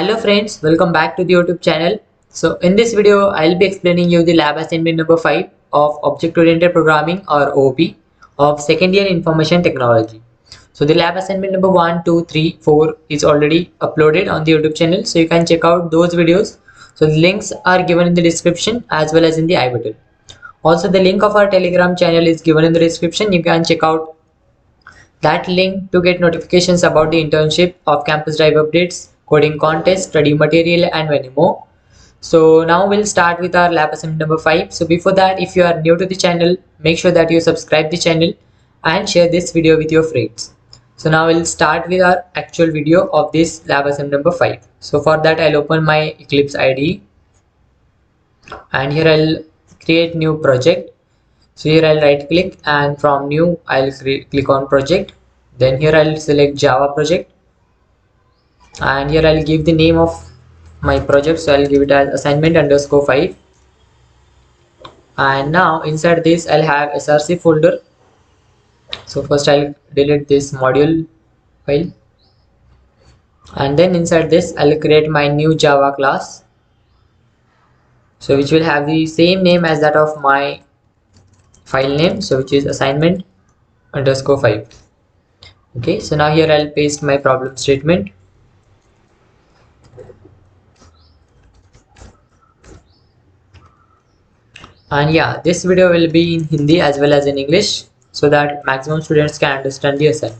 Hello friends, welcome back to the YouTube channel. So in this video, I'll be explaining you the lab assignment number 5 of Object Oriented Programming or OOP of second year Information Technology. So the lab assignment number 1, 2, 3, 4 is already uploaded on the YouTube channel. So you can check out those videos. So the links are given in the description as well as in the I button. Also the link of our Telegram channel is given in the description. You can check out that link to get notifications about the internship of campus drive updates, coding contest, study material and many more. So now we'll start with our lab assignment number 5. So before that, if you are new to the channel, make sure that you subscribe the channel and share this video with your friends. So now we'll start with our actual video of this lab assignment number 5. So for that, I'll open my Eclipse IDE and here I'll create new project. So here I'll right click and from new I'll click on project. Then here I'll select Java project and here I'll give the name of my project. So I'll give it as assignment underscore 5. And now inside this I'll have src folder. So first I'll delete this module file and then inside this I'll create my new Java class, so which will have the same name as that of my file name, so which is assignment underscore 5. Okay, so now here I'll paste my problem statement. And yeah, this video will be in Hindi as well as in English so that maximum students can understand the assignment.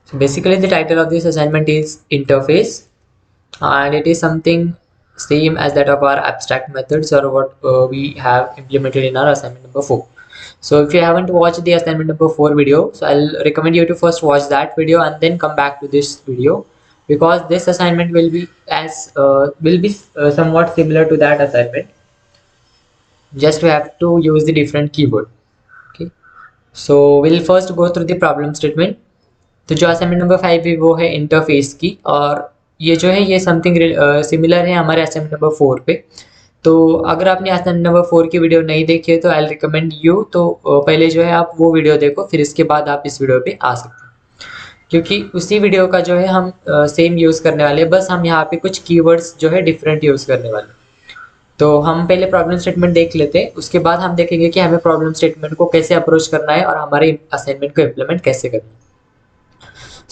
So basically the title of this assignment is interface and it is something same as that of our abstract methods or what we have implemented in our assignment number 4. So if you haven't watched the assignment number 4 video, so I'll recommend you to first watch that video and then come back to this video, because this assignment will be somewhat similar to that assignment, just we have to use the different keyboard. Okay, so we'll first go through the problem statement. तो जो assignment number 5 है वो है interface की, और ये जो है ये समथिंग सिमिलर है हमारे असाइनमेंट नंबर 4 पे. तो अगर आपने असाइनमेंट नंबर 4 की वीडियो नहीं देखी है तो आई रिकमेंड यू तो पहले जो है आप वो वीडियो देखो, फिर इसके बाद आप इस वीडियो पे आ सकते हैं, क्योंकि उसी वीडियो का जो है हम सेम यूज़ करने वाले हैं, बस हम यहाँ पे कुछ कीवर्ड्स जो है डिफरेंट यूज़ करने वाले हैं. तो हम पहले प्रॉब्लम स्टेटमेंट देख लेते हैं, उसके बाद हम देखेंगे कि हमें प्रॉब्लम स्टेटमेंट को कैसे अप्रोच करना है और हमारे असाइनमेंट को इम्प्लीमेंट कैसे करना है.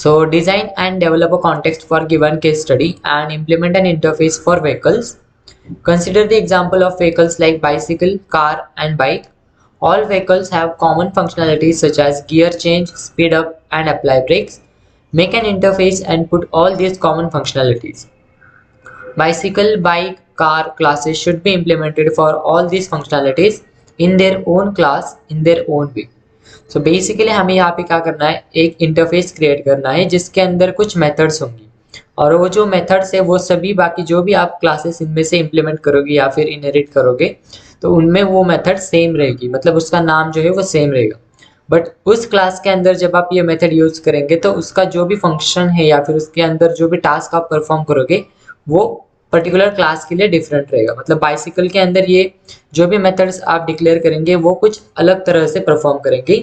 So design and develop a context for given case study and implement an interface for vehicles. Consider the example of vehicles like bicycle, car and bike. All vehicles have common functionalities such as gear change, speed up and apply brakes. Make an interface and put all these common functionalities. Bicycle, bike, car classes should be implemented for all these functionalities in their own class in their own way. So basically हमें यहाँ पे क्या करना है, एक interface create करना है जिसके अंदर कुछ मेथड्स होंगी, और वो जो मेथड्स है वो सभी बाकी जो भी आप क्लासेस इनमें से इम्प्लीमेंट करोगे या फिर इनहेरिट करोगे तो उनमें वो मेथड सेम रहेगी, मतलब उसका नाम जो है वो सेम रहेगा. बट उस क्लास के अंदर जब आप ये मेथड यूज़ करेंगे तो उसका जो भी फंक्शन है या फिर उसके अंदर जो भी टास्क आप परफॉर्म करोगे वो पर्टिकुलर क्लास के लिए डिफरेंट रहेगा. मतलब बाइसिकल के अंदर ये जो भी मेथड्स आप डिक्लेयर करेंगे वो कुछ अलग तरह से परफॉर्म करेंगे,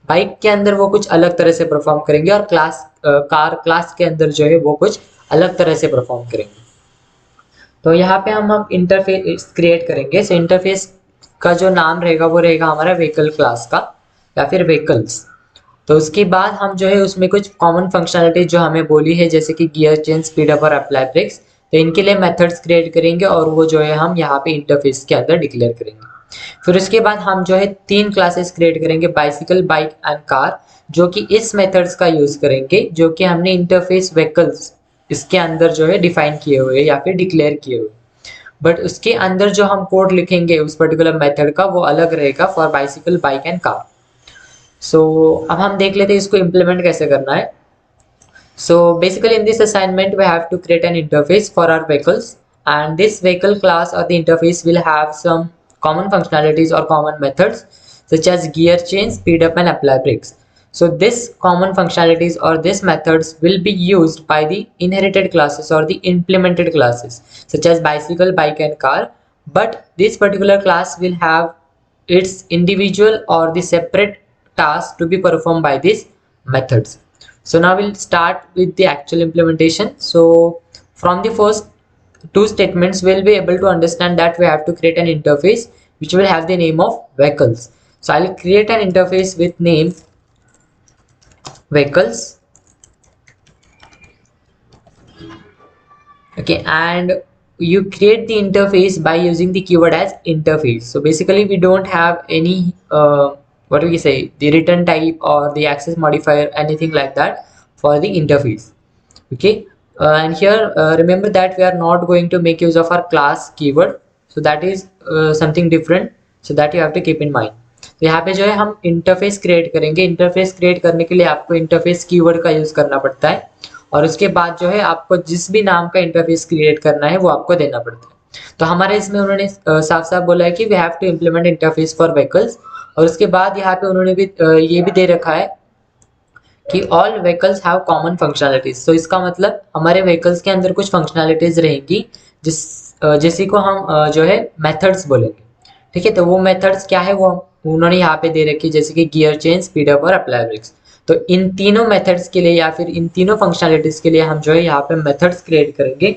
बाइक के अंदर वो कुछ अलग तरह से परफॉर्म करेंगे, और कार क्लास के अंदर जो है वो कुछ अलग तरह से परफॉर्म करेंगे. तो यहाँ पे हम इंटरफेस क्रिएट करेंगे. सो इंटरफेस का जो नाम रहेगा वो रहेगा हमारा व्हीकल क्लास का या फिर व्हीकल्स. तो उसके बाद हम जो है उसमें कुछ कॉमन फंक्शनलिटी जो हमें बोली है जैसे कि गियर चेंज, स्पीड अप और अप्लाई ब्रेक्स, तो इनके लिए मेथड्स क्रिएट करेंगे और वो जो है हम यहाँ पे इंटरफेस के अंदर डिक्लेयर करेंगे. फिर उसके बाद हम जो है 3 क्लासेस क्रिएट करेंगे, बाइसिकल, बाइक एंड कार, जो कि इस मेथड्स का यूज़ करेंगे जो कि हमने इंटरफेस व्हीकल्स इसके अंदर जो है डिफाइन किए हुए या फिर डिक्लेयर किए हुए. बट उसके अंदर जो हम कोड लिखेंगे उस पर्टिकुलर मेथड का वो अलग रहेगा for bicycle, bike and car. So अब हम देख लेते हैं इसको इम्प्लीमेंट कैसे करना है. So basically in this assignment we have to create an interface for our vehicles, and this vehicle class or the interface will have some common functionalities or common methods such as gear change, speed up and apply brakes. So this common functionalities or this methods will be used by the inherited classes or the implemented classes such as bicycle, bike and car. But this particular class will have its individual or the separate tasks to be performed by these methods. So now we'll start with the actual implementation. So from the first two statements, we'll be able to understand that we have to create an interface which will have the name of vehicles. So I'll create an interface with name vehicles. Okay, and you create the interface by using the keyword as interface. So basically we don't have any what do we say, the return type or the access modifier, anything like that for the interface. Okay, and here remember that we are not going to make use of our class keyword, so that is something different, so that you have to keep in mind. तो यहाँ पे जो है हम interface create करेंगे. Interface create करने के लिए आपको इंटरफेस कीवर्ड का यूज करना पड़ता है और उसके बाद जो है आपको जिस भी नाम का इंटरफेस क्रिएट करना है वो आपको देना पड़ता है. तो हमारे इसमें उन्होंने साफ साफ बोला है कि we have to implement interface for vehicles, और उसके बाद यहाँ पे उन्होंने भी ये भी दे रखा है कि all vehicles have common functionalities. तो इसका मतलब हमारे व्हीकल्स के अंदर कुछ फंक्शनलिटीज रहेंगी जिसी को हम जो है मेथड्स बोलेंगे. ठीक है, तो वो मेथड्स क्या है वो उन्होंने यहाँ पे दे रखी है, जैसे कि गियर चेंज, स्पीड अप और अप्लाई ब्रेक्स. तो इन तीनों मेथड्स के लिए या फिर इन तीनों फंक्शनलिटीज के लिए हम जो है यहाँ पे मेथड्स क्रिएट करेंगे.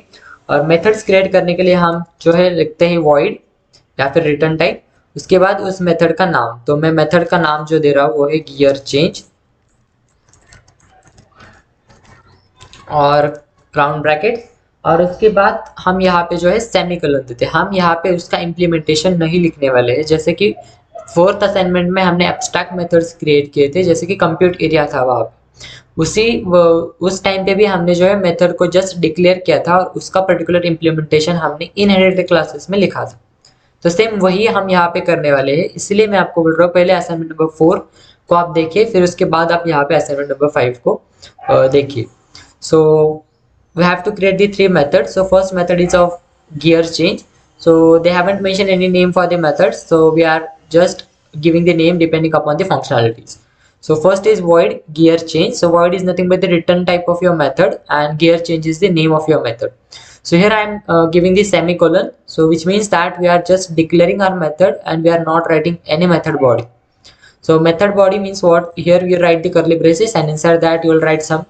और मेथड्स क्रिएट करने के लिए हम जो है लिखते हैं वॉइड या फिर रिटर्न टाइप, उसके बाद उस मेथड का नाम. तो मैं मेथड का नाम जो दे रहा हूँ वो है गियर चेंज और राउंड ब्रैकेट, और उसके बाद हम यहाँ पे जो है सेमीकोलन देते हैं. हम यहाँ पे उसका इम्प्लीमेंटेशन नहीं लिखने वाले हैं, जैसे कि फोर्थ असाइनमेंट में हमने एब्स्ट्रैक्ट मेथड्स क्रिएट किए थे, जैसे कि कंप्यूट एरिया था वहाँ पे. उस टाइम पे भी हमने जो है मेथड को जस्ट डिक्लेयर किया था और उसका पर्टिकुलर इम्प्लीमेंटेशन हमने इनहेरिटेड क्लासेस में लिखा था. तो सेम वही हम यहाँ पे करने वाले हैं, इसलिए मैं आपको बोल रहा हूँ पहले असाइनमेंट नंबर 4 को आप देखिए, फिर उसके बाद आप यहाँ पे असाइनमेंट नंबर 5 को देखिए. So we have to create the three methods. So first method is of gear change. So they haven't mentioned any name for the methods, so we are just giving the name depending upon the functionalities. So first is void gear change. So void is nothing but the return type of your method and gear change is the name of your method. So here I am giving the semicolon, so which means that we are just declaring our method and we are not writing any method body. So method body means what? Here we write the curly braces and inside that you will write some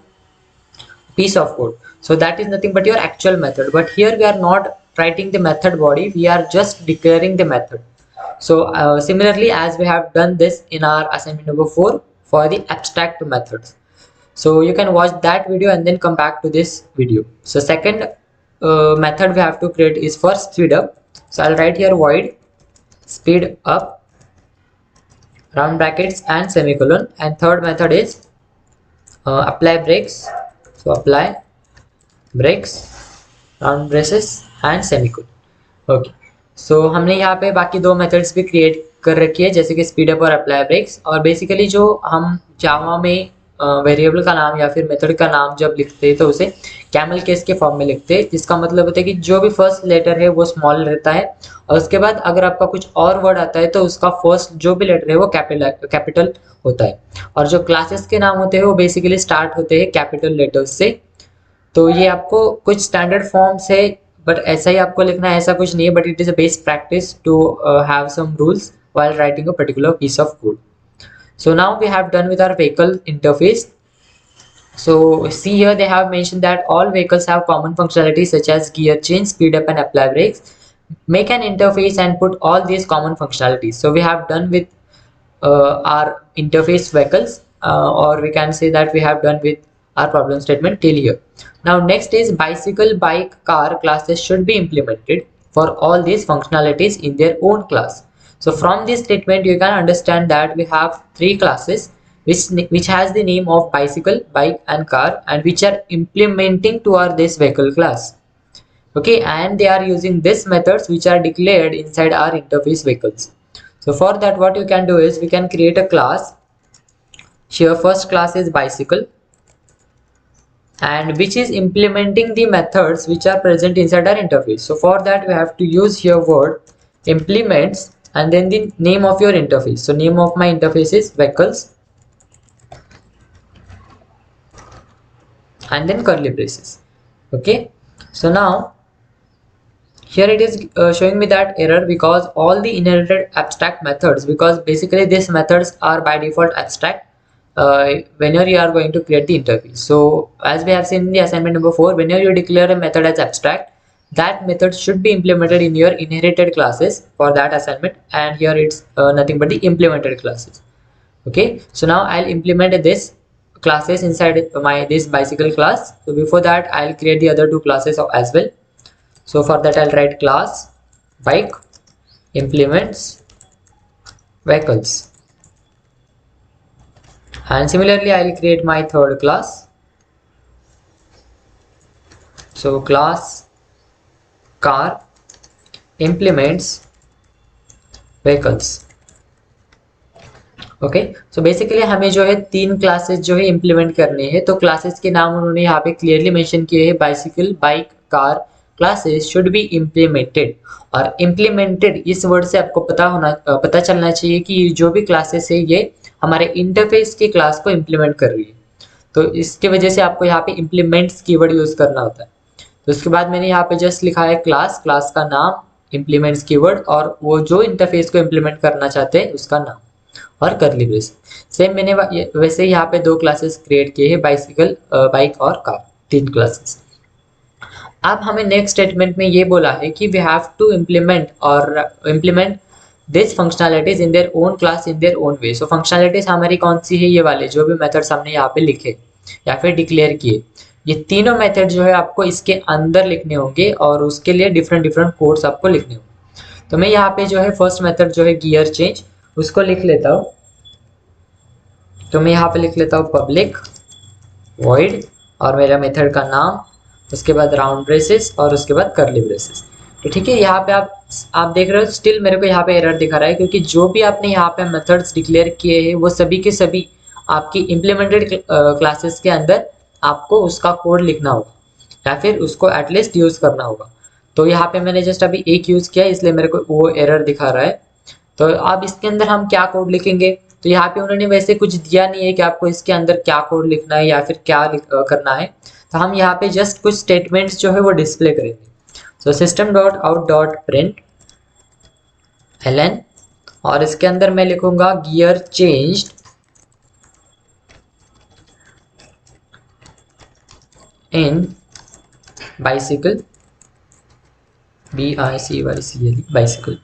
piece of code. So that is nothing but your actual method, but here we are not writing the method body, we are just declaring the method. So similarly as we have done this in our assignment number 4 for the abstract methods. So you can watch that video and then come back to this video. So second method we have to create is for speed up. So I'll write here void speed up round brackets and semicolon, and third method is apply brakes. So apply brakes round braces and semicolon. Okay, so हमने यहाँ पे बाकी दो methods भी create कर रखी है, जैसे कि स्पीड अप और अप्लाई ब्रेक्स. और बेसिकली जो हम जावा में वेरिएबल का नाम या फिर मेथड का नाम जब लिखते हैं तो उसे कैमल केस के फॉर्म में लिखते हैं, जिसका मतलब होता है कि जो भी फर्स्ट लेटर है वो स्मॉल रहता है और उसके बाद अगर आपका कुछ और वर्ड आता है तो उसका फर्स्ट जो भी लेटर है वो कैपिटल होता है. और जो क्लासेस के नाम होते हैं वो बेसिकली स्टार्ट होते हैं कैपिटल लेटर्स से. तो ये आपको कुछ स्टैंडर्ड फॉर्म्स है, बट ऐसा ही आपको लिखना है ऐसा कुछ नहीं है, but it is a best practice to have some rules while writing a particular piece of code. So now we have done with our vehicle interface. So see here they have mentioned that all vehicles have common functionalities such as gear change, speed up and apply brakes. Make an interface and put all these common functionalities. So we have done with our interface vehicles, or we can say that we have done with our problem statement till here. Now next is bicycle, bike, car classes should be implemented for all these functionalities in their own class. So from this statement you can understand that we have three classes which has the name of bicycle, bike and car, and which are implementing to our this vehicle class. Okay, and they are using these methods which are declared inside our interface vehicles. So for that what you can do is we can create a class. Here first class is bicycle, and which is implementing the methods which are present inside our interface. So for that we have to use here word implements and then the name of your interface. So name of my interface is vehicles, and then curly braces. Okay, so now here it is showing me that error because all the inherited abstract methods, because basically these methods are by default abstract whenever you are going to create the interface. So as we have seen in the assignment number 4, whenever you declare a method as abstract, that method should be implemented in your inherited classes for that assignment, and here it's nothing but the implemented classes. Okay, so now I'll implement this classes inside my this bicycle class. So before that I'll create the other two classes as well. So for that I'll write class bike implements vehicles, and similarly I'll create my third class. So class car implements vehicles. Okay, so basically हमें जो है तीन classes जो है implement करने हैं, तो classes के नाम उन्होंने यहाँ पे क्लियरली मेंशन किए हैं, bicycle, bike, car classes should be implemented. और इम्प्लीमेंटेड इस वर्ड से आपको पता चलना चाहिए कि जो भी क्लासेस है ये हमारे इंटरफेस की क्लास को इम्प्लीमेंट कर रही है, तो इसके वजह से आपको यहाँ पे इम्प्लीमेंट्स कीवर्ड यूज करना होता है। तो उसके बाद मैंने यहाँ पे जस्ट लिखा है क्लास, क्लास का नाम, इम्प्लीमेंट्स कीवर्ड, और वो जो इंटरफेस को इम्प्लीमेंट करना चाहते हैं उसका नाम, और करली ब्रेस। सेम मैंने वैसे यहाँ पे दो क्लासेस क्रिएट किए हैं, बाइसिकल, बाइक और कार, तीन क्लासेस। अब हमें नेक्स्ट स्टेटमेंट में ये बोला है कि we have to implement this functionalities in their own class in their own way. So functionalities हमारी कौन सी है, ये वाले जो भी मेथड्स हमने यहाँ पे लिखे या फिर डिक्लेयर किए, ये तीनों मेथड जो है आपको इसके अंदर लिखने होंगे, और उसके लिए डिफरेंट डिफरेंट कोड्स आपको लिखने होंगे। तो मैं यहाँ पे जो है फर्स्ट मेथड जो है गियर चेंज, उसको लिख लेता हूँ। तो मैं यहाँ पे लिख लेता हूँ पब्लिक वॉइड और मेरा मेथड का नाम, उसके बाद राउंड ब्रेसेस और उसके बाद करली ब्रेसेस। तो ठीक है, यहाँ पे आप देख रहे हो स्टिल मेरे को यहाँ पे एरर दिखा रहा है, क्योंकि जो भी आपने यहाँ पे मेथड्स डिक्लेयर किए हैं वो सभी के सभी आपकी इम्प्लीमेंटेड क्लासेस के अंदर आपको उसका कोड लिखना होगा, या फिर उसको एटलीस्ट यूज करना होगा। तो यहाँ पे मैंने जस्ट अभी एक यूज किया, इसलिए मेरे को वो एरर दिखा रहा है। तो अब इसके अंदर हम क्या कोड लिखेंगे, तो यहाँ पे उन्होंने वैसे कुछ दिया नहीं है कि आपको इसके अंदर क्या कोड लिखना है या फिर क्या करना है। तो हम यहाँ पे जस्ट कुछ स्टेटमेंट्स जो है वो डिस्प्ले करेंगे। So system dot out dot print ln, और इसके अंदर मैं लिखूंगा gear changed in bicycle, BICYCLE bicycle.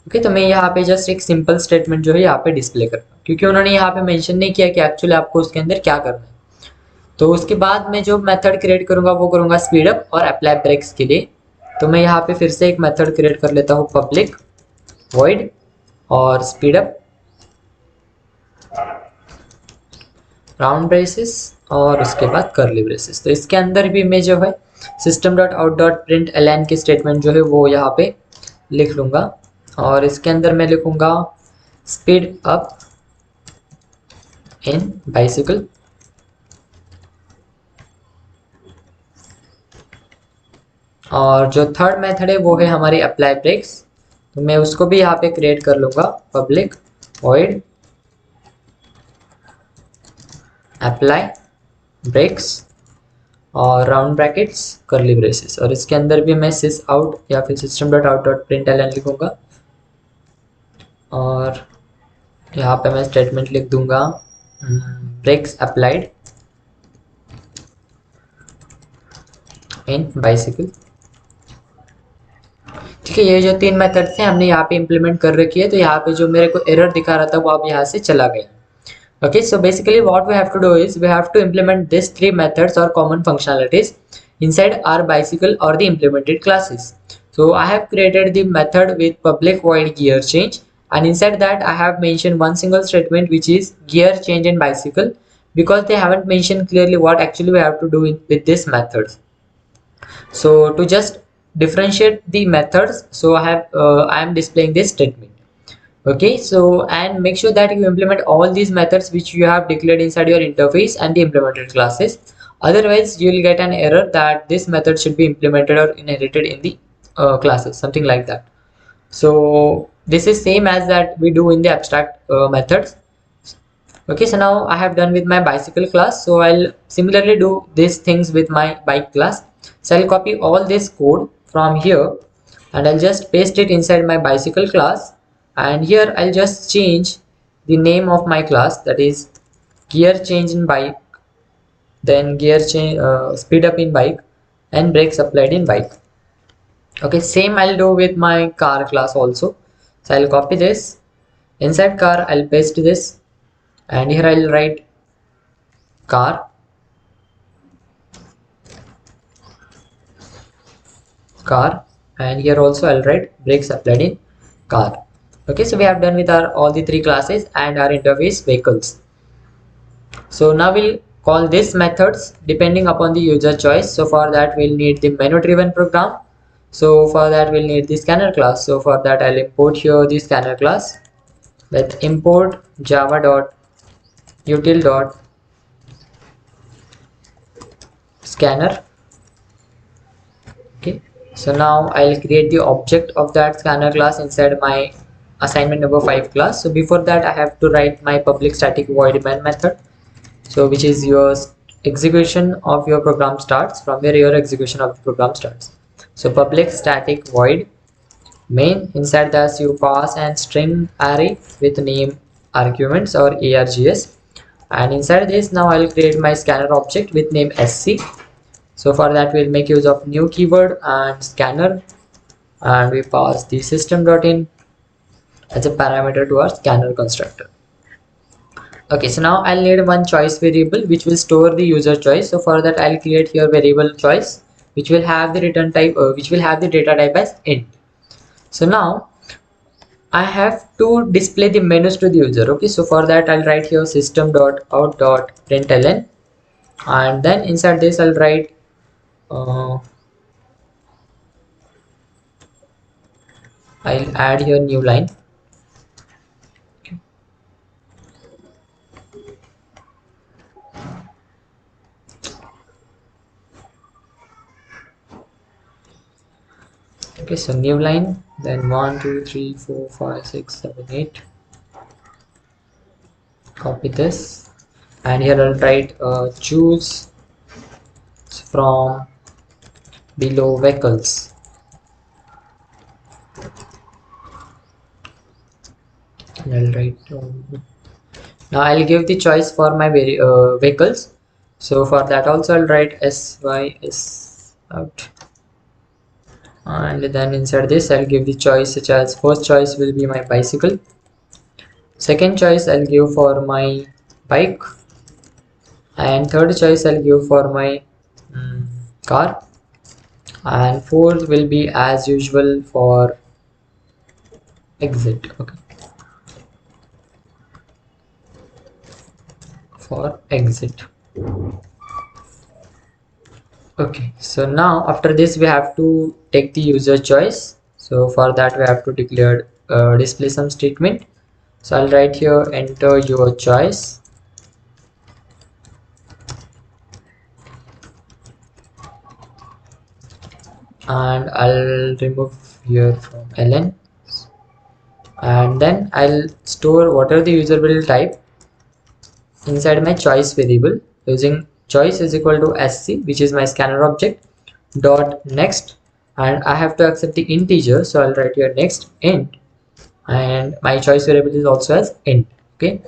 Okay, तो मैं यहाँ पे जस्ट एक सिंपल स्टेटमेंट जो है यहाँ पे डिस्प्ले कर रहा हूँ, क्योंकि उन्होंने यहाँ पे मेंशन नहीं किया कि एक्चुअली आपको उसके अंदर क्या करना है। तो उसके बाद मैं जो मेथड क्रिएट करूँगा वो करूँगा स्पीड अप और अप्लाई ब्रेक्स के लिए। तो मैं यहाँ पे फिर से एक मेथड क्रिएट कर लेता हूँ, पब्लिक वॉइड और स्पीड अप, राउंड ब्रेसेस और उसके बाद करली ब्रेसेस। तो इसके अंदर भी मैं जो है system dot out dot print ln की स्टेटमेंट जो है वो यहाँ पे लिख लूँगा, और इसके अंदर मैं लिखूँगा स्पीड अप इन बाइसिकल, और जो थर्ड मेथड है वो है हमारी अप्लाई ब्रेक्स। तो मैं उसको भी यहाँ पे क्रिएट कर लूँगा, पब्लिक वॉइड अप्लाई ब्रेक्स और राउंड ब्रैकेट्स करली ब्रेसेस, और इसके अंदर भी मैं सिस आउट या फिर system dot out dot print ln लिखूँगा, और यहाँ पे मैं स्टेटमेंट लिख दूंगा ब्रेक्स अप्लाइड इन बाइसिकल। ठीक है, ये जो तीन मेथड्स हैं हमने यहाँ पे इंप्लीमेंट कर रखी है। तो यहाँ पे जो मेरे को एरर दिखा रहा था वो अब यहाँ से चला गया। Okay, so basically what we have to do is we have to implement these three methods or common functionalities inside our bicycle or the implemented classes. So I have created the method with public void gear change, and inside that I have mentioned one single statement which is gear change in bicycle, because they haven't mentioned clearly what actually we have to do with this methods. So to just differentiate the methods, so I am displaying this statement. Okay, so and make sure that you implement all these methods which you have declared inside your interface and the implemented classes. Otherwise you will get an error that this method should be implemented or inherited in the classes, something like that. So this is same as that we do in the abstract methods. Okay, so now I have done with my bicycle class, so I'll similarly do these things with my bike class. So I'll copy all this code from here and I'll just paste it inside my bicycle class, and here I'll just change the name of my class, that is gear change in bike, then gear change speed up in bike, and brakes applied in bike. Okay, same I'll do with my car class also. So I'll copy this inside car, I'll paste this, and here I'll write car, and here also I'll write brakes applied in car. Okay, so we have done with our all the three classes and our interface vehicles. So now we'll call these methods depending upon the user choice. So for that we'll need the menu driven program. So for that we'll need the scanner class. So for that I'll import here the scanner class with import java.util.scanner. Okay, so now I'll create the object of that scanner class inside my assignment number 5 class. So before that I have to write my public static void main method, so which is your execution of your program starts, from where your execution of the program starts. So public static void main, inside that you pass and string array with name arguments or args, and inside this now I'll create my scanner object with name sc. So for that we'll make use of new keyword and scanner, and we pass the system.in as a parameter to our scanner constructor. Okay, so now I'll need one choice variable which will store the user choice. So for that I'll create here variable choice which will have the return type which will have the data type as int. So now I have to display the menus to the user. Okay, so for that I'll write here system.out.println, and then inside this I'll write I'll add here new line. Okay, so new line, then 1 2 3 4 5 6 7 8, copy this, and here I'll write choose from below vehicles. And I'll write now I'll give the choice for my vehicles. So for that also I'll write sys out, and then inside this I'll give the choice such as first choice will be my bicycle, second choice I'll give for my bike, and third choice I'll give for my car, and fourth will be as usual for exit. Okay, for exit. Okay, so now after this we have to take the user choice. So for that we have to declare display some statement. So I'll write here enter your choice, and I'll remove here from ln, and then I'll store whatever the user will type inside my choice variable using choice is equal to sc, which is my scanner object, dot next, and I have to accept the integer, so I'll write here next int, and my choice variable is also as int. Okay,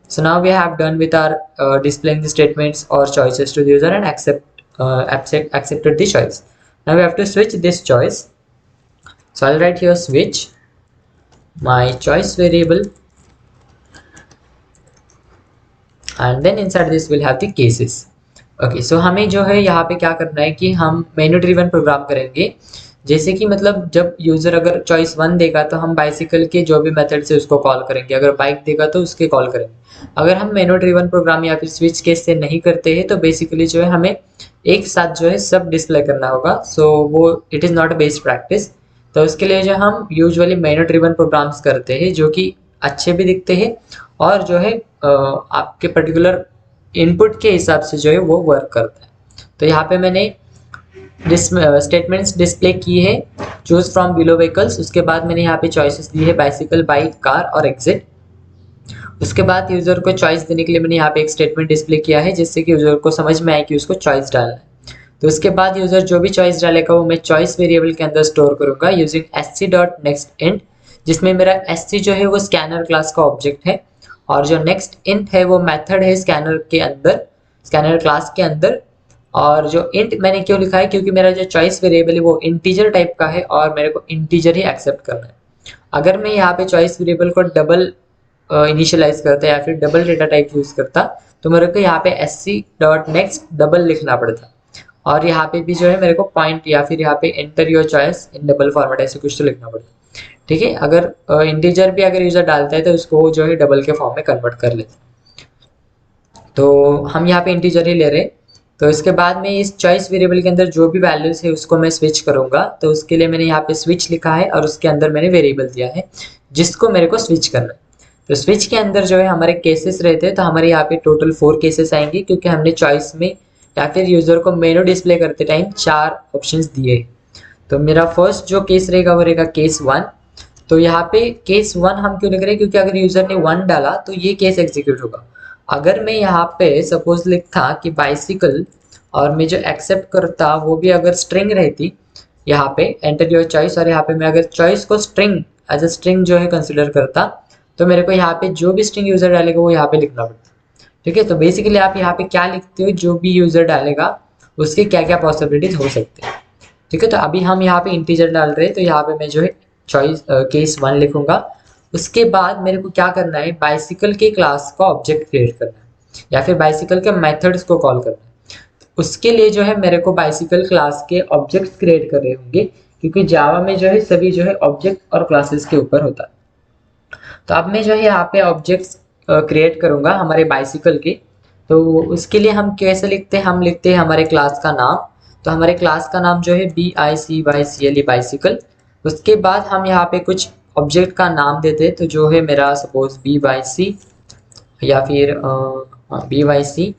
so now we have done with our displaying the statements or choices to the user and accepted the choice. Now we have to switch this choice, so I'll write here switch my choice variable, and then inside this we'll have the cases. Okay, so हमें जो है यहाँ पे क्या करना है कि हम मेन्यू ड्रिवन प्रोग्राम करेंगे, जैसे कि मतलब जब यूजर अगर चॉइस 1 देगा तो हम बाइसिकल के जो भी मेथड से उसको कॉल करेंगे, अगर बाइक देगा तो उसके कॉल करेंगे। अगर हम मेन्यू ड्रिवन प्रोग्राम या फिर स्विच केस से नहीं करते हैं तो बेसिकली जो है हमें एक साथ जो है सब डिस्प्ले करना होगा, सो वो it is not a best practice. तो उसके लिए जो हम यूजुअली मेन्यू ड्रिवन प्रोग्राम्स करते हैं जो कि अच्छे भी दिखते हैं और जो है आपके पर्टिकुलर इनपुट के हिसाब से जो है वो वर्क करता है। तो यहाँ पे मैंने स्टेटमेंट्स डिस्प्ले की है चूज फ्रॉम बिलो व्हीकल्स, उसके बाद मैंने यहाँ पे चॉइसेस दी है बाइसिकल, बाइक, कार और एग्जिट। उसके बाद यूज़र को चॉइस देने के लिए मैंने यहाँ पे एक स्टेटमेंट डिस्प्ले किया है जिससे कि यूज़र को समझ में आए कि उसको चॉइस डालना है। तो उसके बाद यूज़र जो भी चॉइस डालेगा वो मैं चॉइस वेरिएबल के अंदर स्टोर करूँगा यूजिंग sc.nextInt, जिसमें मेरा sc जो है वो स्कैनर क्लास का ऑब्जेक्ट है और जो नेक्स्ट इंट है वो मेथड है स्कैनर के अंदर, स्कैनर क्लास के अंदर। और जो इंट मैंने क्यों लिखा है, क्योंकि मेरा जो चॉइस वेरिएबल है वो इंटीजर टाइप का है और मेरे को इंटीजर ही एक्सेप्ट करना है। अगर मैं यहाँ पे चॉइस वेरिएबल को डबल इनिशियलाइज करता या फिर डबल डेटा टाइप यूज करता तो मेरे को यहाँ पे sc.next डबल लिखना पड़ता और यहाँ पे भी जो है मेरे को पॉइंट या फिर यहाँ पे enter your choice in double format ऐसे कुछ तो लिखना पड़ता। ठीक है, अगर इंटीजर भी अगर यूजर डालता है तो उसको जो है डबल के फॉर्म में कन्वर्ट कर लेते हैं। तो हम यहाँ पे इंटीजर ही ले रहे हैं। तो इसके बाद में इस चॉइस वेरिएबल के अंदर जो भी वैल्यूज है उसको मैं स्विच करूंगा। तो उसके लिए मैंने यहाँ पे स्विच लिखा है और उसके अंदर मैंने वेरिएबल दिया है जिसको मेरे को स्विच करना है। तो स्विच के अंदर जो है हमारे केसेस रहते हैं, तो हमारे यहाँ पे टोटल 4 केसेस आएंगे क्योंकि हमने चॉइस में या फिर यूजर को मेनू डिस्प्ले करते टाइम 4 ऑप्शंस दिए। तो मेरा फर्स्ट जो केस रहेगा वो रहेगा केस 1। तो यहाँ पे केस 1 हम क्यों लिख रहे हैं, क्योंकि अगर यूजर ने 1 डाला तो ये केस एग्जीक्यूट होगा। अगर मैं यहाँ पे सपोज लिखता कि बाइसिकल और मैं जो एक्सेप्ट करता वो भी अगर स्ट्रिंग रहती, यहाँ पे एंटर योर चॉइस और यहाँ पे मैं अगर चॉइस को स्ट्रिंग एज अ स्ट्रिंग जो है कंसिडर करता तो मेरे को यहाँ पे जो भी स्ट्रिंग यूजर डालेगा वो यहाँ पे लिखना पड़ता। ठीक है, तो बेसिकली आप यहाँ पे क्या लिखते हो, जो भी यूजर डालेगा उसके क्या क्या पॉसिबिलिटीज हो सकते हैं। ठीक है, तो अभी हम यहाँ पे इंटीजर डाल रहे हैं तो यहाँ पे मैं जो है चॉइस केस 1 लिखूंगा। उसके बाद मेरे को क्या करना है, बाइसिकल के क्लास का ऑब्जेक्ट क्रिएट करना है या फिर बाइसिकल के मेथड्स को कॉल करना है। उसके लिए जो है मेरे को बाइसिकल क्लास के ऑब्जेक्ट्स क्रिएट कर रहे होंगे क्योंकि जावा में जो है सभी जो है ऑब्जेक्ट और क्लासेस के ऊपर होता है। तो अब मैं जो है यहाँ पे ऑब्जेक्ट्स क्रिएट करूंगा हमारे बाइसिकल के। तो उसके लिए हम कैसे लिखते हैं, हम लिखते हैं हमारे क्लास का नाम। तो हमारे क्लास का नाम जो है BICYCLE बाइसिकल। उसके बाद हम यहाँ पे कुछ ऑब्जेक्ट का नाम देते हैं, तो जो है मेरा सपोज BYC या फिर BYC।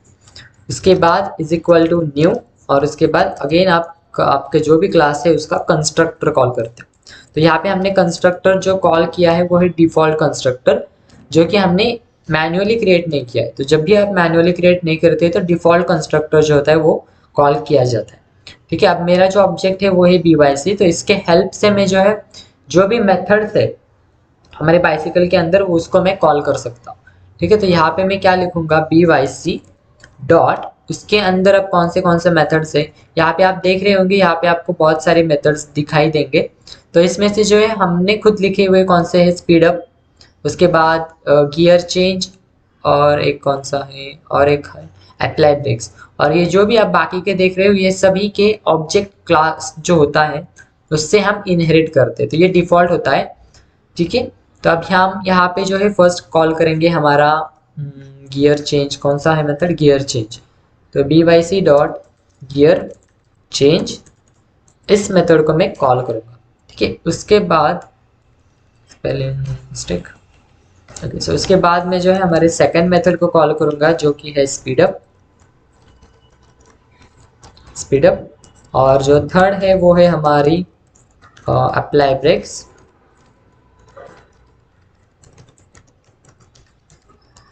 उसके बाद इज इक्वल टू न्यू और उसके बाद अगेन आप आपके जो भी क्लास है उसका कंस्ट्रक्टर कॉल करते हैं। तो यहाँ पे हमने कंस्ट्रक्टर जो कॉल किया है वो है डिफॉल्ट कंस्ट्रक्टर, जो कि हमने मैन्युअली क्रिएट नहीं किया है। तो जब भी आप मैन्युअली क्रिएट नहीं करते तो डिफॉल्ट कंस्ट्रक्टर जो होता है वो कॉल किया जाता है। ठीक है, अब मेरा जो ऑब्जेक्ट है वो है BYC। तो इसके हेल्प से मैं जो है जो भी मेथड्स है हमारे बाइसिकल के अंदर उसको मैं कॉल कर सकता हूँ। ठीक है, तो यहाँ पे मैं क्या लिखूंगा, BYC डॉट, उसके अंदर अब कौन से मेथड्स है यहाँ पे आप देख रहे होंगे, यहाँ पे आपको बहुत सारे मेथड्स दिखाई देंगे। तो इसमें से जो है हमने खुद लिखे हुए कौन से है, स्पीड अप, उसके बाद गियर चेंज और एक कौन सा है और एक है अप्लाई ब्रेक्स। और ये जो भी आप बाकी के देख रहे हो ये सभी के ऑब्जेक्ट क्लास जो होता है उससे हम इनहेरिट करते हैं, तो ये डिफॉल्ट होता है। ठीक है, तो अब हम यहाँ पे जो है फर्स्ट कॉल करेंगे हमारा गियर चेंज, कौन सा है मेथड, गियर चेंज। तो BYC डॉट गियर चेंज, इस मेथड को मैं कॉल करूँगा। ठीक है, उसके बाद स्पेलिंग मिस्टेक, ओके, सो उसके बाद मैं जो है हमारे सेकंड मेथड को कॉल करूँगा जो कि है स्पीड अप, स्पीड अप। और जो थर्ड है वो है हमारी अप्लाई ब्रेक्स,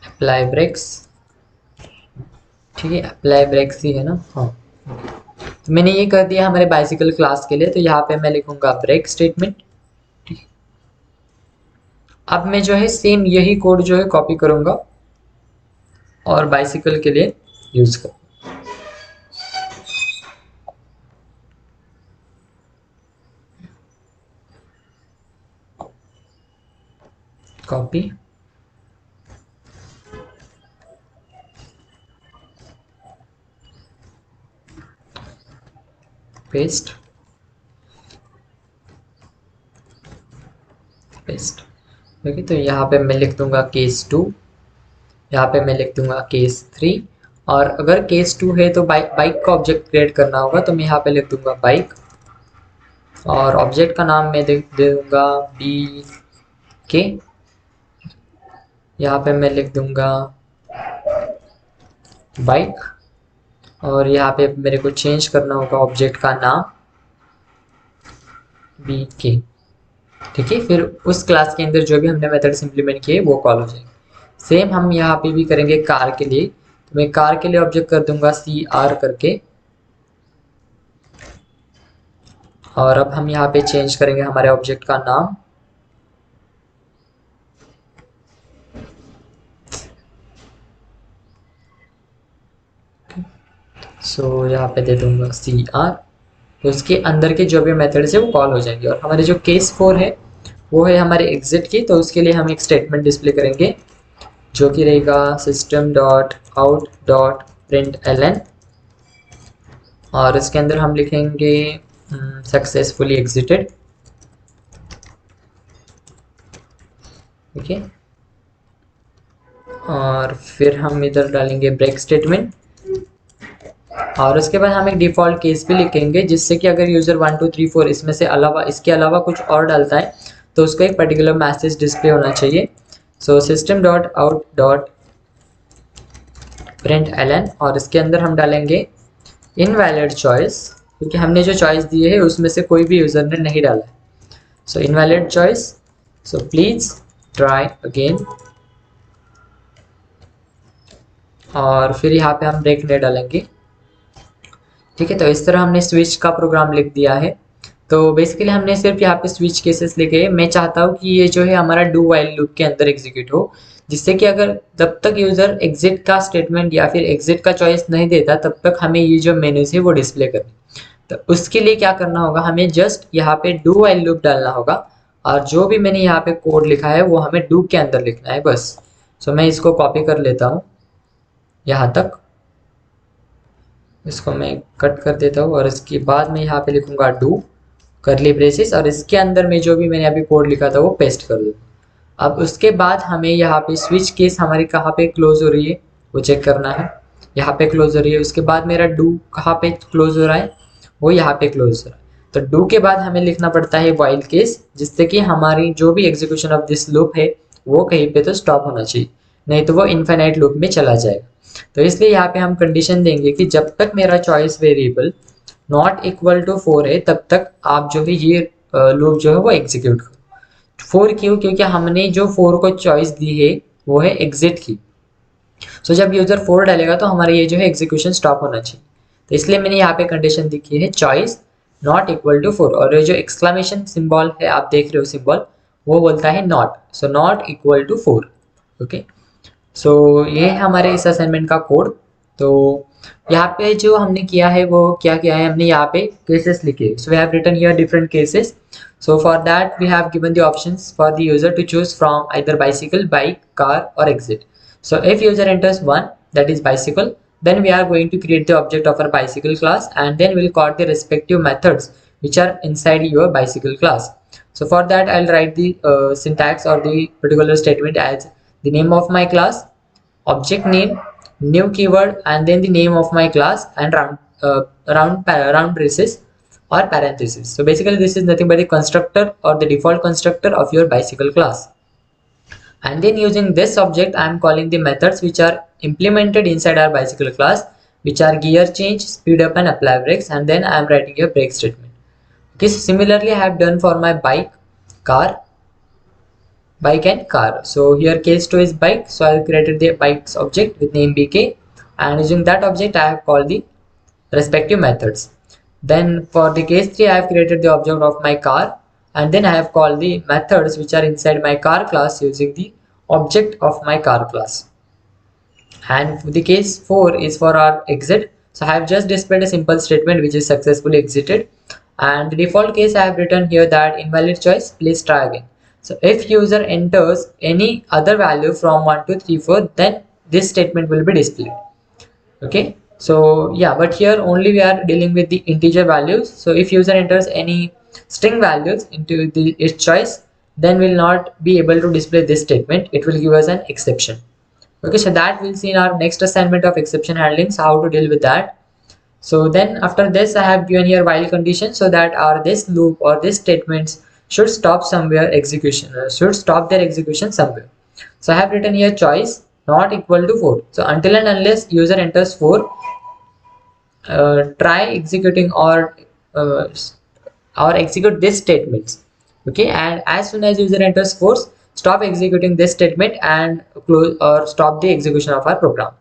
अप्लाई ब्रेक्स। ठीक है, अप्लाई ब्रेक्स ही है ना, हाँ। तो मैंने ये कर दिया हमारे बाइसिकल क्लास के लिए, तो यहाँ पे मैं लिखूंगा ब्रेक स्टेटमेंट। ठीक है, अब मैं जो है सेम यही कोड जो है कॉपी करूंगा और बाइसिकल के लिए यूज कर, कॉपी पेस्ट पेस्ट। ओके, तो यहाँ पे मैं लिख दूंगा केस 2, यहाँ पे मैं लिख दूंगा केस 3। और अगर केस 2 है तो बाइक का ऑब्जेक्ट क्रिएट करना होगा, तो मैं यहाँ पे लिख दूंगा बाइक और ऑब्जेक्ट का नाम मैं दे दूंगा BK। यहाँ पे मैं लिख दूंगा बाइक और यहाँ पे मेरे को चेंज करना होगा ऑब्जेक्ट का नाम BK। ठीक है, फिर उस क्लास के अंदर जो भी हमने मेथड्स इंप्लीमेंट किए वो कॉल हो जाएंगे। सेम हम यहाँ पे भी करेंगे कार के लिए। तो मैं कार के लिए ऑब्जेक्ट कर दूंगा CR करके, और अब हम यहाँ पे चेंज करेंगे हमारे ऑब्जेक्ट का नाम। सो यहाँ पे दे दूंगा CR। तो उसके अंदर के जो भी मेथड्स है वो कॉल हो जाएंगे। और हमारे जो केस 4 है वो है हमारे एग्जिट की। तो उसके लिए हम एक स्टेटमेंट डिस्प्ले करेंगे जो कि रहेगा system.out.println, और इसके अंदर हम लिखेंगे सक्सेसफुली एग्जिटेड। ओके, और फिर हम इधर डालेंगे ब्रेक स्टेटमेंट, और उसके बाद हम एक डिफ़ॉल्ट केस भी लिखेंगे जिससे कि अगर यूज़र 1 2 3 4 इसमें से अलावा इसके अलावा कुछ और डालता है तो उसको एक पर्टिकुलर मैसेज डिस्प्ले होना चाहिए। सो system.out.println, और इसके अंदर हम डालेंगे इनवैलिड चॉइस, क्योंकि हमने जो चॉइस दी है उसमें से कोई भी यूज़र ने नहीं डाला है। So invalid choice, so please try again, और फिर यहाँ पे हम ब्रेक नहीं डालेंगे। ठीक है, तो इस तरह हमने स्विच का प्रोग्राम लिख दिया है। तो बेसिकली हमने सिर्फ यहाँ पे स्विच केसेस लिखे हैं। मैं चाहता हूँ कि ये जो है हमारा डू वाइल लूप के अंदर एग्जीक्यूट हो, जिससे कि अगर जब तक यूज़र एग्जिट का स्टेटमेंट या फिर एग्जिट का चॉइस नहीं देता तब तक हमें ये जो मेन्यूज है वो डिस्प्ले करनी। तो उसके लिए क्या करना होगा, हमें जस्ट यहाँ पे डू वाइल लूप डालना होगा, और जो भी मैंने यहाँ पे कोड लिखा है वो हमें डू के अंदर लिखना है बस। सो मैं इसको कॉपी कर लेता हूँ यहाँ तक, इसको मैं कट कर देता हूँ, और इसके बाद मैं यहाँ पे लिखूंगा डू करली ब्रेसेस, और इसके अंदर में जो भी मैंने अभी कोड लिखा था वो पेस्ट कर दूँगा। अब उसके बाद हमें यहाँ पे स्विच केस हमारी कहाँ पे क्लोज हो रही है वो चेक करना है। यहाँ पे क्लोज हो रही है। उसके बाद मेरा डू कहाँ पे क्लोज हो रहा है, वो यहाँ पे क्लोज हो रहा है। तो डू के बाद हमें लिखना पड़ता है वाइल केस, जिससे कि हमारी जो भी एग्जीक्यूशन ऑफ दिस लूप है वो कहीं पे तो स्टॉप होना चाहिए, नहीं तो वो इनफाइनाइट लूप में चला जाएगा। तो इसलिए यहाँ पे हम कंडीशन देंगे कि जब तक मेरा choice variable not equal to 4 है तब तक आप जो है ये लूप जो है वो एग्जीक्यूट करो। 4 क्यों, क्योंकि हमने जो 4 को चॉइस दी है वो है एग्जिट की। सो जब यूजर 4 डालेगा तो हमारा ये जो है एग्जीक्यूशन स्टॉप होना चाहिए। तो इसलिए मैंने यहाँ पे कंडीशन लिखी है चॉइस नॉट इक्वल टू 4, और ये जो एक्सक्लेमेशन सिंबल है आप देख रहे हो सिंबल, वो बोलता है not, so not equal to 4। Okay, so ये है हमारे इस असाइनमेंट का कोड। तो यहाँ पे जो हमने किया है वो क्या किया है, हमने यहाँ पे केसेस लिखे। So we have written here different cases. So for that we have given the options for the user to choose from either bicycle, bike, car और exit. So if user enters one, that is bicycle, then we are going to create the object of our bicycle class, and then we'll call the respective methods which are inside your bicycle class. So for that I'll write the syntax or the particular statement as the name of my class, object name, new keyword, and then the name of my class, and round braces or parentheses. So basically this is nothing but the constructor or the default constructor of your bicycle class. And then using this object I am calling the methods which are implemented inside our bicycle class, which are gear change, speed up and apply brakes, and then I am writing a brake statement. Okay, so similarly I have done for my bike, car, bike and car. So here case 2 is bike, so I have created the bikes object with name bk, and using that object I have called the respective methods. Then for the case 3 I have created the object of my car, and then I have called the methods which are inside my car class using the object of my car class. And the case 4 is for our exit. So I have just displayed a simple statement which is successfully exited, and the default case I have written here that invalid choice, please try again. So if user enters any other value from 1 to 3 4, then this statement will be displayed. Okay, so yeah, but here only we are dealing with the integer values. So if user enters any string values into its choice, then we'll not be able to display this statement, it will give us an exception. Okay, so that we'll see in our next assignment of exception handling, so how to deal with that. So then after this I have given here while condition, so that our this loop or this statements should stop somewhere execution, should stop their execution somewhere. So I have written here choice not equal to 4. So until and unless user enters 4, try executing or execute this statements. Okay, and as soon as user enters 4, stop executing this statement and close or stop the execution of our program.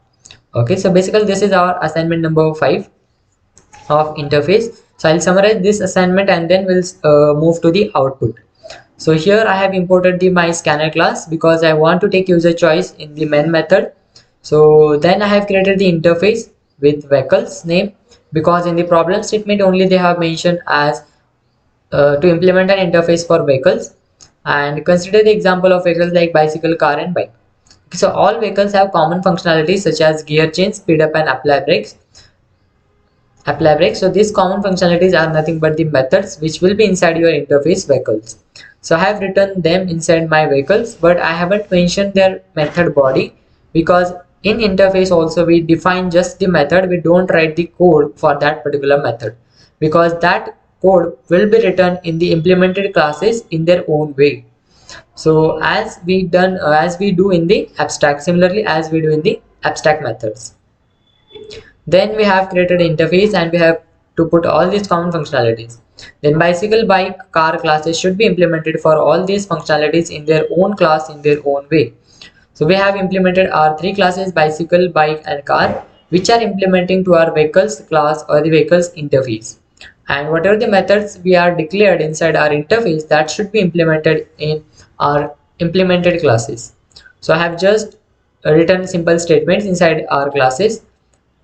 Okay, so basically this is our assignment number 5 of interface. So I'll summarize this assignment and then we'll move to the output. So here I have imported the my scanner class because I want to take user choice in the main method. So then I have created the interface with vehicles name because in the problem statement only they have mentioned as to implement an interface for vehicles, and consider the example of vehicles like bicycle, car and bike. So all vehicles have common functionalities such as gear change, speed up and apply brakes. So these common functionalities are nothing but the methods which will be inside your interface vehicles. So I have written them inside my vehicles, but I haven't mentioned their method body because in interface also we define just the method. We don't write the code for that particular method because that code will be written in the implemented classes in their own way. So as we do in the abstract, similarly as we do in the abstract methods. Then we have created an interface and we have to put all these common functionalities. Then bicycle, bike, car classes should be implemented for all these functionalities in their own class in their own way. So we have implemented our three classes, bicycle, bike and car, which are implementing to our vehicles class or the vehicles interface. And whatever the methods we are declared inside our interface, that should be implemented in our implemented classes. So I have just written simple statements inside our classes.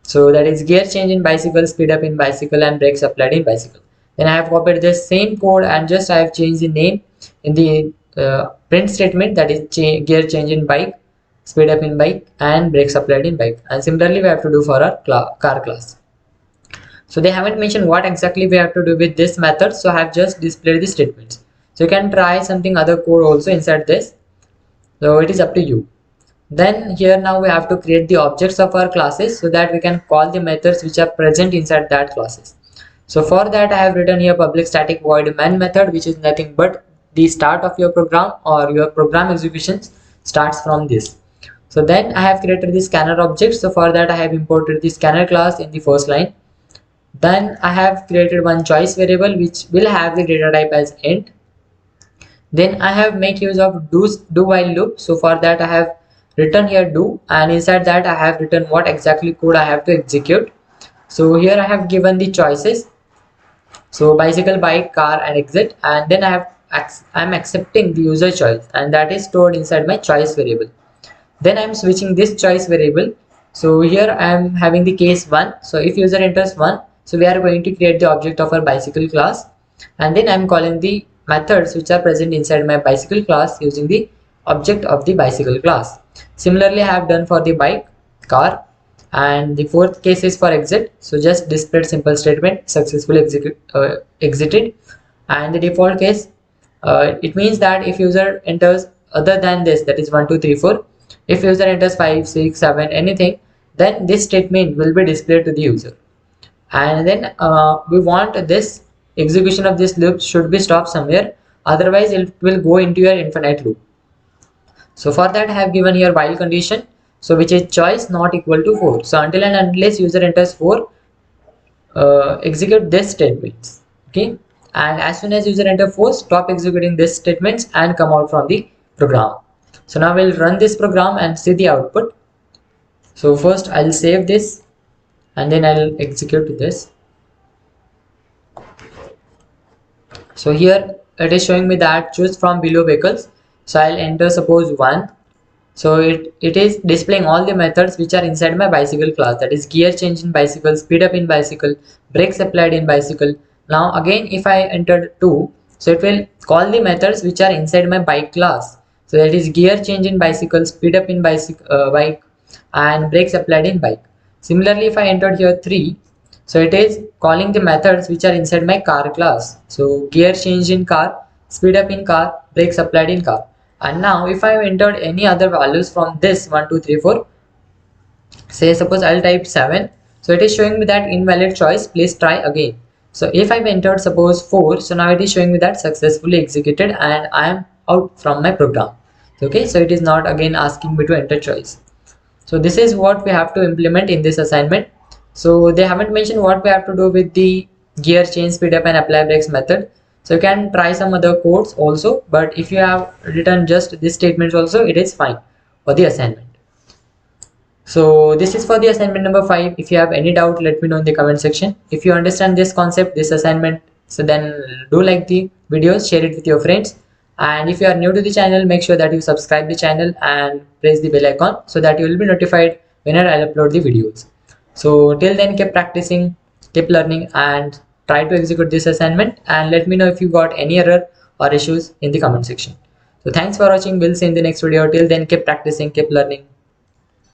So that is gear change in bicycle, speed up in bicycle and brakes applied in bicycle. Then I have copied the same code and just I have changed the name in the print statement, that is gear change in bike, speed up in bike and brakes applied in bike. And similarly we have to do for our car class. So they haven't mentioned what exactly we have to do with this method, so I have just displayed the statements. So you can try something other code also inside this, so it is up to you. Then here now we have to create the objects of our classes so that we can call the methods which are present inside that classes. So for that I have written here public static void main method, which is nothing but the start of your program or your program executions starts from this. So then I have created the scanner object. So for that I have imported the scanner class in the first line. Then I have created one choice variable which will have the data type as int. Then I have make use of do while loop. So for that I have written here do, and inside that I have written what exactly code I have to execute. So here I have given the choices, so bicycle, bike, car and exit, and then I'm accepting the user choice and that is stored inside my choice variable. Then I'm switching this choice variable. So here I am having the case 1. So if user enters 1, so we are going to create the object of our bicycle class, and then I'm calling the methods which are present inside my bicycle class using the object of the bicycle class. Similarly I have done for the bike, car, and the fourth case is for exit. So just displayed simple statement successfully exited. And the default case, it means that if user enters other than this, that is 1 2 3 4, if user enters 5 6 7 anything, then this statement will be displayed to the user. And then we want this execution of this loop should be stopped somewhere, otherwise it will go into your infinite loop. So for that I have given here while condition, so which is choice not equal to 4. So until and unless user enters 4, execute this statements. Okay, and as soon as user enter 4, stop executing this statements and come out from the program. So now we'll run this program and see the output. So first I'll save this and then I'll execute this. So here it is showing me that choose from below vehicles. So I'll enter suppose 1. So it is displaying all the methods which are inside my bicycle class, that is gear change in bicycle, speed up in bicycle, brakes applied in bicycle. Now again if I enter 2, so it will call the methods which are inside my bike class. So that is gear change in bicycle, speed up in bike and brakes applied in bike. Similarly if I entered here 3, so it is calling the methods which are inside my car class. So gear change in car, speed up in car, brakes applied in car. And now if I have entered any other values from this 1 2 3 4, say suppose I'll type 7, so it is showing me that invalid choice, please try again. So if I've entered suppose 4, so now it is showing me that successfully executed and I am out from my program. Okay, so it is not again asking me to enter choice. So this is what we have to implement in this assignment. So they haven't mentioned what we have to do with the gear change, speed up and apply brakes method. So you can try some other codes also, but if you have written just these statements also, it is fine for the assignment. So this is for the assignment number 5. If you have any doubt, let me know in the comment section. If you understand this concept, this assignment, so then do like the videos, share it with your friends. And if you are new to the channel, make sure that you subscribe the channel and press the bell icon so that you will be notified whenever I'll upload the videos. So till then, keep practicing, keep learning, and try to execute this assignment. And let me know if you got any error or issues in the comment section. So thanks for watching. We'll see you in the next video. Till then, keep practicing, keep learning.